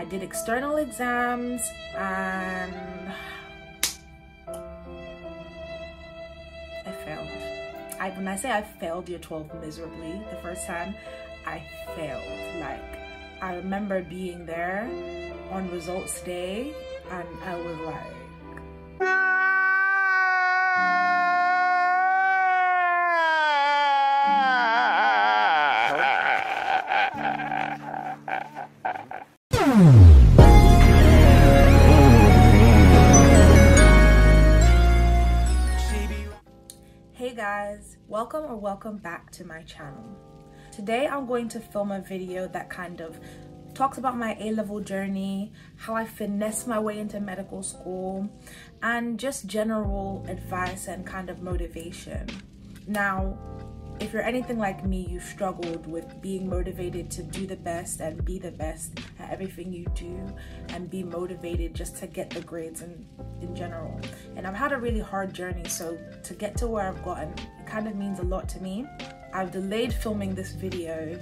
I did external exams and I failed. When I say I failed year 12 miserably the first time, I failed. Like, I remember being there on results day and I was like, hey guys, welcome back to my channel. Today I'm going to film a video that kind of talks about my A-level journey, how I finessed my way into medical school, and just general advice and kind of motivation. Now, if you're anything like me, you struggled with being motivated to do the best and be the best at everything you do and be motivated just to get the grades in general. And I've had a really hard journey, so to get to where I've gotten, it kind of means a lot to me. I've delayed filming this video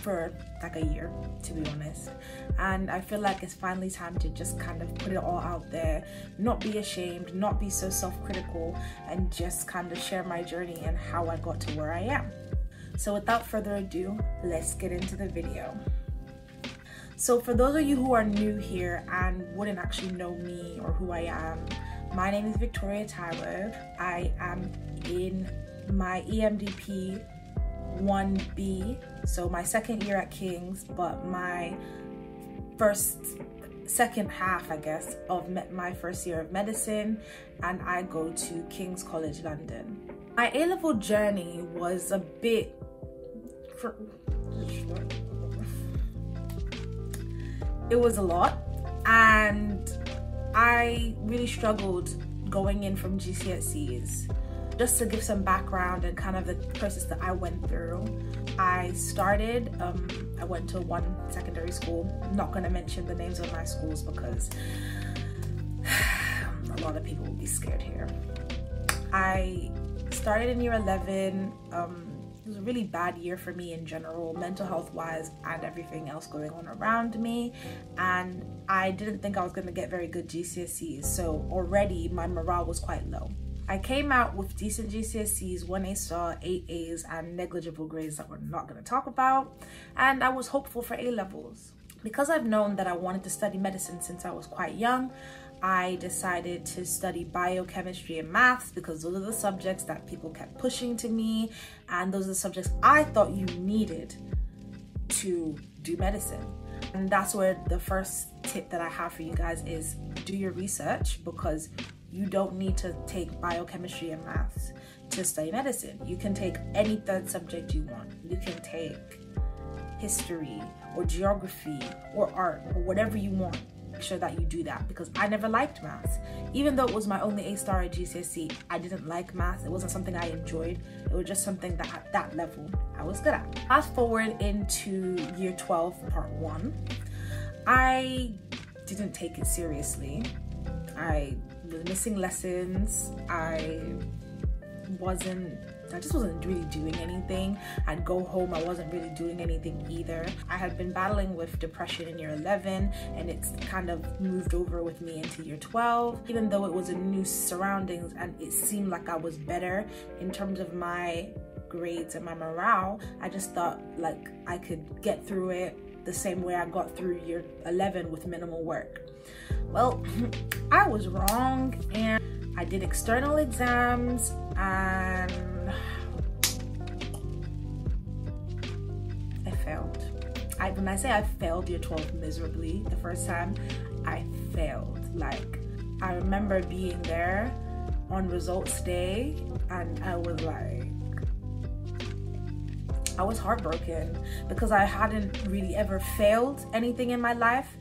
for like a year, to be honest, and I feel like it's finally time to just kind of put it all out there, not be ashamed, not be so self-critical, and just kind of share my journey and how I got to where I am. So without further ado, let's get into the video. So for those of you who are new here and wouldn't actually know me or who I am, my name is Victoria Taiwo. I am in my EMDP 1B, so my second year at King's, but my second half, I guess, of my first year of medicine, and I go to King's College London. My A-level journey was a bit it was a lot, and I really struggled going in from GCSEs. Just to give some background and kind of the process that I went through, I went to one secondary school. I'm not going to mention the names of my schools because a lot of people will be scared here. I started in year 11. It was a really bad year for me in general, mental health wise, and everything else going on around me, and I didn't think I was going to get very good GCSEs, so already my morale was quite low. I came out with decent GCSEs, 1A star, 8 A's, and negligible grades that we're not going to talk about, and I was hopeful for A-levels. Because I've known that I wanted to study medicine since I was quite young, I decided to study biochemistry and maths because those are the subjects that people kept pushing to me, and those are the subjects I thought you needed to do medicine. And that's where the first tip that I have for you guys is do your research, because you don't need to take biochemistry and maths to study medicine. You can take any third subject you want. You can take history or geography or art or whatever you want. Make sure that you do that, because I never liked maths. Even though it was my only A star at GCSE, I didn't like maths. It wasn't something I enjoyed. It was just something that at that level I was good at. Fast forward into year 12, part 1. I didn't take it seriously. I was missing lessons. I just wasn't really doing anything. I'd go home, I wasn't really doing anything either. I had been battling with depression in year 11, and it's kind of moved over with me into year 12. Even though it was a new surroundings and it seemed like I was better in terms of my grades and my morale, I just thought like I could get through it the same way I got through year 11 with minimal work. Well, I was wrong, and I did external exams and I failed. When I say I failed year 12 miserably the first time, I failed. Like, I remember being there on results day and I was like, I was heartbroken because I hadn't really ever failed anything in my life.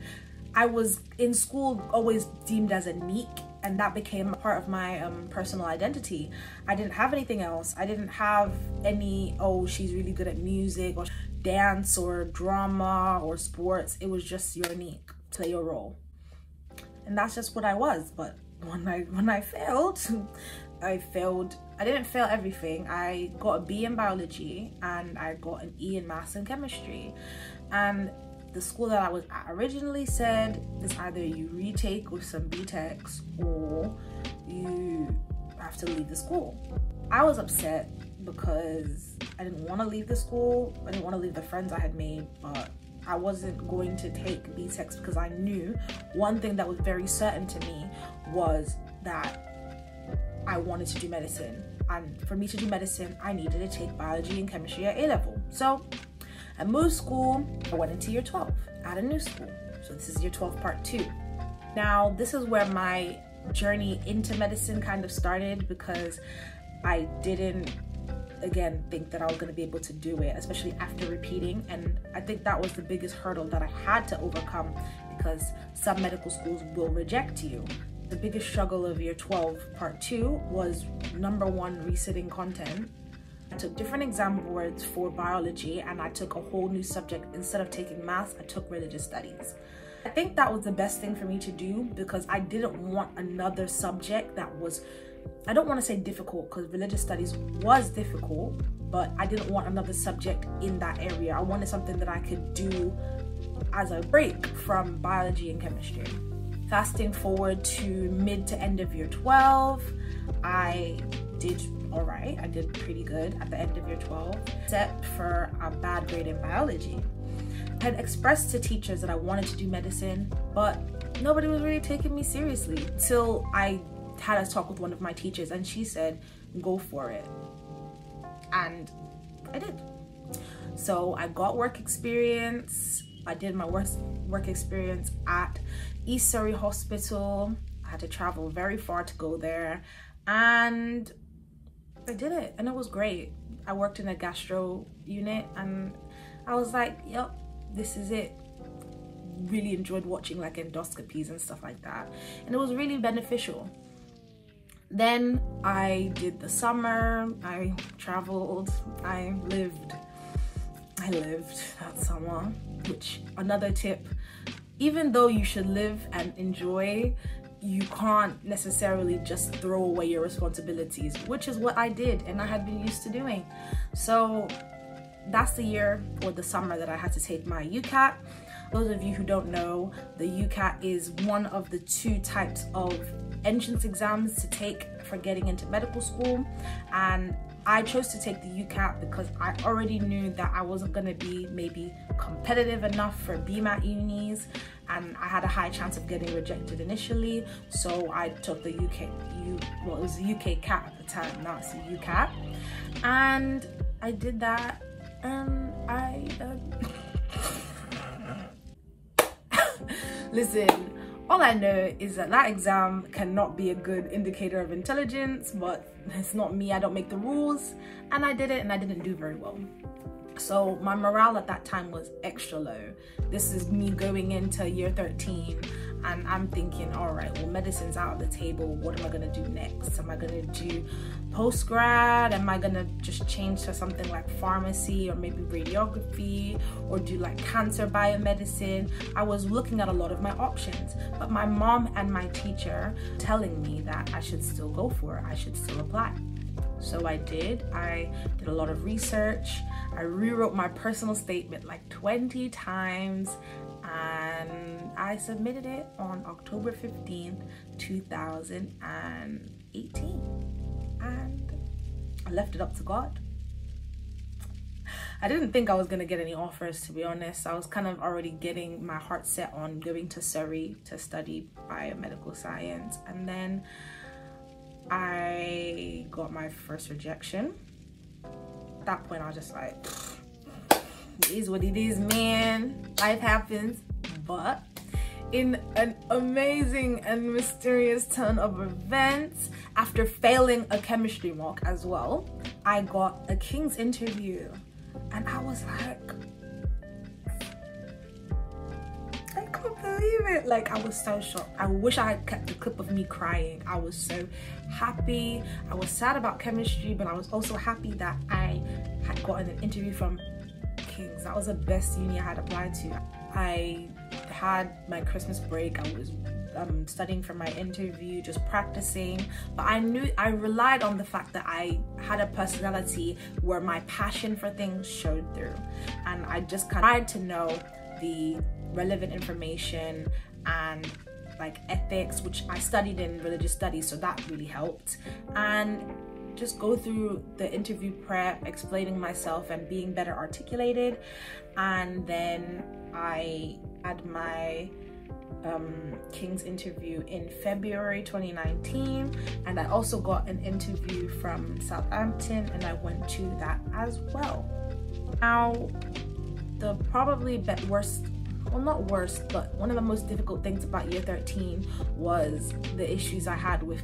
I was in school always deemed as a neek, and that became a part of my personal identity. I didn't have anything else. I didn't have any, oh, she's really good at music or dance or drama or sports. It was just you're unique, play your role. And that's just what I was. But when I failed, I didn't fail everything. I got a B in biology and I got an E in maths and chemistry. And the school that I was at originally said it's either you retake with some BTECs or you have to leave the school. I was upset because I didn't want to leave the school. I didn't want to leave the friends I had made, but I wasn't going to take BTECs because I knew one thing that was very certain to me was that I wanted to do medicine. And for me to do medicine, I needed to take biology and chemistry at A-level. So I moved school. I went into year 12 at a new school. So this is year 12 part 2. Now, this is where my journey into medicine kind of started, because I didn't, again, think that I was going to be able to do it, especially after repeating. And I think that was the biggest hurdle that I had to overcome, because some medical schools will reject you. The biggest struggle of year 12 part 2 was, number one, resitting content. I took different exam boards for biology, and I took a whole new subject. Instead of taking maths, I took religious studies. I think that was the best thing for me to do, because I didn't want another subject that was, I don't want to say difficult, because religious studies was difficult, but I didn't want another subject in that area. I wanted something that I could do as a break from biology and chemistry. Fasting forward to mid to end of year 12, I did all right. I did pretty good at the end of year 12, except for a bad grade in biology. I had expressed to teachers that I wanted to do medicine, but nobody was really taking me seriously until I had a talk with one of my teachers, and she said, go for it. And I did. So I got work experience. I did my work experience at East Surrey Hospital. I had to travel very far to go there, and I did it, and it was great. I worked in a gastro unit, and I was like, yep, this is it. Really enjoyed watching like endoscopies and stuff like that, and it was really beneficial. Then I did the summer, I traveled, I lived that summer, which, another tip, even though you should live and enjoy, you can't necessarily just throw away your responsibilities, which is what I did and I had been used to doing. So that's the year or the summer that I had to take my UCAT. Those of you who don't know, the UCAT is one of the 2 types of entrance exams to take for getting into medical school, and I chose to take the UCAT because I already knew that I wasn't going to be maybe competitive enough for BMAT unis, and I had a high chance of getting rejected initially. So I took the it was the UK CAT at the time, now it's the UCAT, and I did that, and listen, all I know is that that exam cannot be a good indicator of intelligence, but it's not me, I don't make the rules, and I did it and I didn't do very well. So my morale at that time was extra low. This is me going into year 13, and I'm thinking, all right, well, medicine's out of the table. What am I gonna do next? Am I gonna do post-grad? Am I gonna just change to something like pharmacy or maybe radiography, or do like cancer biomedicine? I was looking at a lot of my options, but my mom and my teacher telling me that I should still go for it, I should still apply. So I did a lot of research. I rewrote my personal statement like 20 times, and I submitted it on October 15th, 2018. And I left it up to God. I didn't think I was gonna get any offers, to be honest. I was kind of already getting my heart set on going to Surrey to study biomedical science, and then I got my first rejection. At that point, I was just like, it is what it is, man. Life happens. But in an amazing and mysterious turn of events, after failing a chemistry mock as well, I got a King's interview, and I was like, I can't believe it. Like, I was so shocked. I wish I had kept the clip of me crying. I was so happy. I was sad about chemistry, but I was also happy that I had gotten an interview from King's. That was the best uni I had applied to. I had my Christmas break. I was studying for my interview, just practicing, but I relied on the fact that I had a personality where my passion for things showed through, and I just kind of tried to know the relevant information and like ethics, which I studied in religious studies, so that really helped. And just go through the interview prep, explaining myself and being better articulated. And then I had my King's interview in February 2019, and I also got an interview from Southampton, and I went to that as well. Now, the probably worst, well, not worst, but one of the most difficult things about year 13 was the issues I had with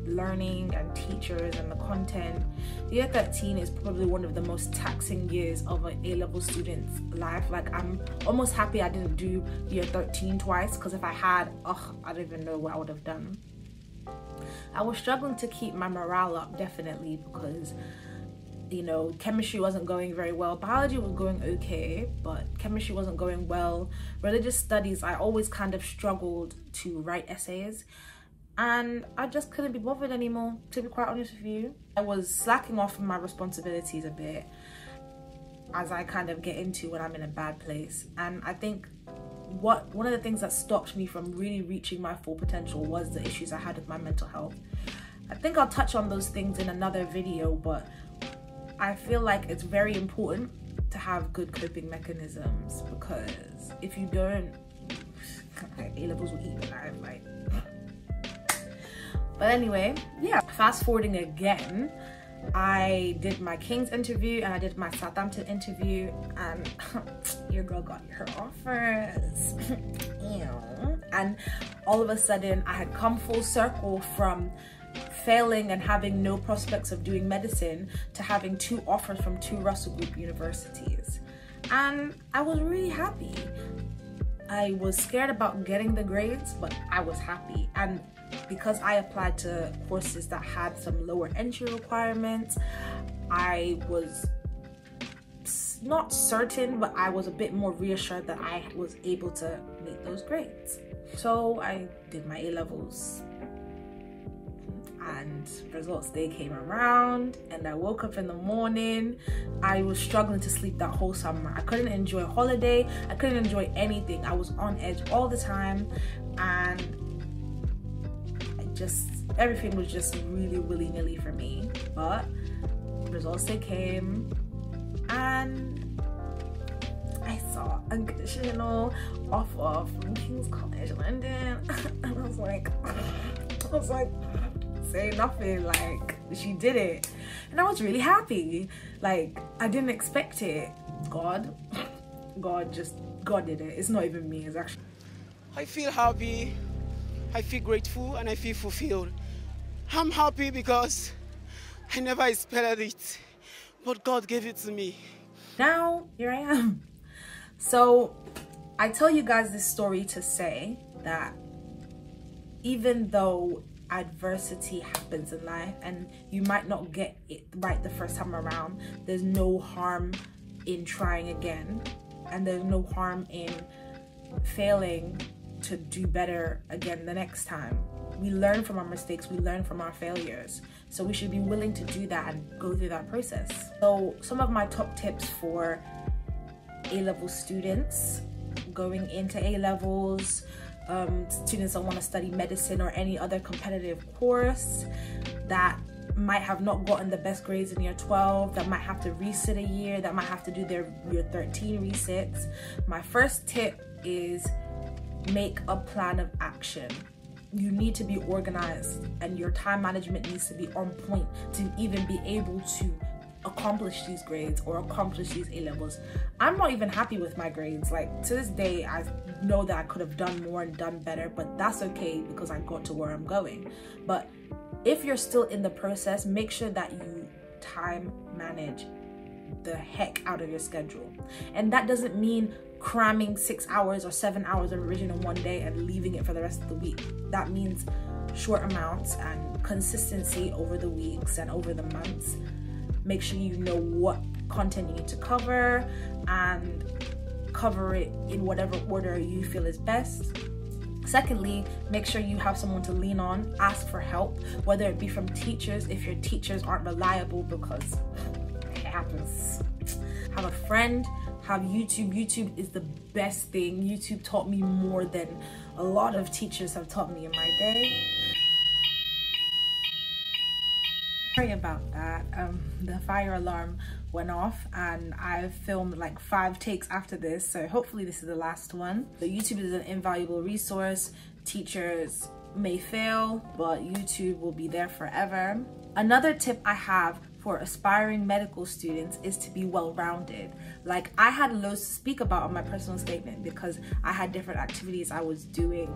learning and teachers and the content. Year 13 is probably one of the most taxing years of an A-level student's life. Like, I'm almost happy I didn't do year 13 twice, because if I had, I don't even know what I would have done. I was struggling to keep my morale up, definitely, because, you know, chemistry wasn't going very well. Biology was going okay, but chemistry wasn't going well. Religious studies, I always kind of struggled to write essays, and I just couldn't be bothered anymore, to be quite honest with you. I was slacking off from my responsibilities a bit, as I kind of get into when I'm in a bad place. And I think one of the things that stopped me from really reaching my full potential was the issues I had with my mental health. I think I'll touch on those things in another video, but I feel like it's very important to have good coping mechanisms, because if you don't, A-levels will eat you alive, like. But anyway, yeah, fast forwarding again, I did my King's interview and I did my Southampton interview, and your girl got her offers. Ew. And all of a sudden I had come full circle from failing and having no prospects of doing medicine to having 2 offers from 2 Russell Group universities. And I was really happy. I was scared about getting the grades, but I was happy. And because I applied to courses that had some lower entry requirements, I was not certain, but I was a bit more reassured that I was able to meet those grades. So I did my A-levels, and results day came around, and I woke up in the morning. I was struggling to sleep that whole summer. I couldn't enjoy holiday, I couldn't enjoy anything. I was on edge all the time, and everything was just really willy-nilly for me. But results day came, and I saw unconditional offer from King's College London. And I was like, say nothing, like, she did it. And I was really happy. Like, I didn't expect it. God did it. It's not even me, it's actually. I feel happy, I feel grateful, and I feel fulfilled. I'm happy because I never expected it, but God gave it to me. Now, here I am. So, I tell you guys this story to say that even though adversity happens in life and you might not get it right the first time around, there's no harm in trying again, and there's no harm in failing to do better again the next time. We learn from our mistakes, we learn from our failures, so we should be willing to do that and go through that process. So some of my top tips for A-level students going into A-levels, students that want to study medicine or any other competitive course that might have not gotten the best grades in year 12, that might have to resit a year, that might have to do their year 13 resits. My first tip is make a plan of action. You need to be organized, and your time management needs to be on point to even be able to accomplish these grades or accomplish these A-levels. I'm not even happy with my grades. Like, to this day, I know that I could have done more and done better, but that's okay because I got to where I'm going. But if you're still in the process, make sure that you time manage the heck out of your schedule. And that doesn't mean cramming 6 hours or 7 hours of revision in one day and leaving it for the rest of the week. That means short amounts and consistency over the weeks and over the months. Make sure you know what content you need to cover and cover it in whatever order you feel is best. Secondly, make sure you have someone to lean on. Ask for help, whether it be from teachers if your teachers aren't reliable, because it happens. Have a friend, have YouTube. YouTube is the best thing. YouTube taught me more than a lot of teachers have taught me in my day. Sorry about that. The fire alarm went off and I've filmed like 5 takes after this, so hopefully this is the last one. So YouTube is an invaluable resource. Teachers may fail, but YouTube will be there forever. Another tip I have for aspiring medical students is to be well-rounded. Like, I had loads to speak about on my personal statement because I had different activities I was doing,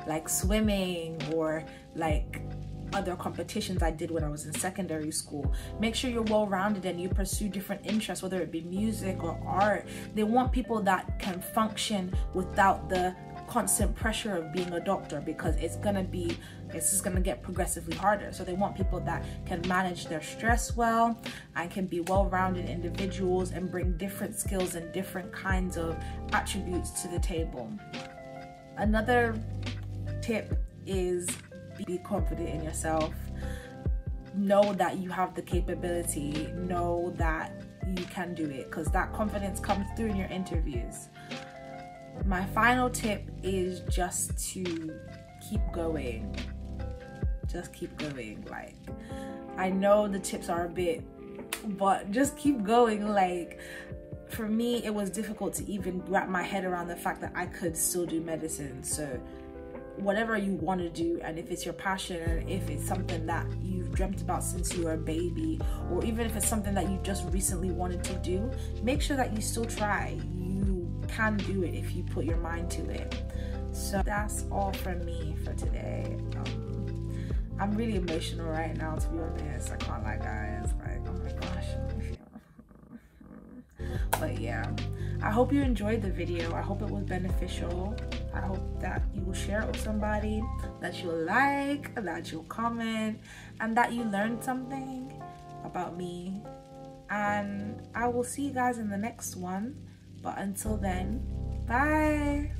like swimming or like other competitions I did when I was in secondary school. Make sure you're well-rounded and you pursue different interests, whether it be music or art. They want people that can function without the constant pressure of being a doctor, because it's just gonna get progressively harder. So they want people that can manage their stress well and can be well-rounded individuals and bring different skills and different kinds of attributes to the table. Another tip is be confident in yourself. Know that you have the capability. Know that you can do it, because that confidence comes through in your interviews. My final tip is just to keep going. Just keep going. Like, I know the tips are a bit, but just keep going. Like, for me, it was difficult to even wrap my head around the fact that I could still do medicine. So whatever you want to do, and if it's your passion, and if it's something that you've dreamt about since you were a baby, or even if it's something that you just recently wanted to do, make sure that you still try. You can do it if you put your mind to it. So that's all from me for today. I'm really emotional right now, to be honest. I can't lie, guys. Like, oh my gosh. But yeah, I hope you enjoyed the video. I hope it was beneficial. I hope that you will share it with somebody, that you'll like, that you'll comment, and that you learned something about me. And I will see you guys in the next one. But until then, bye.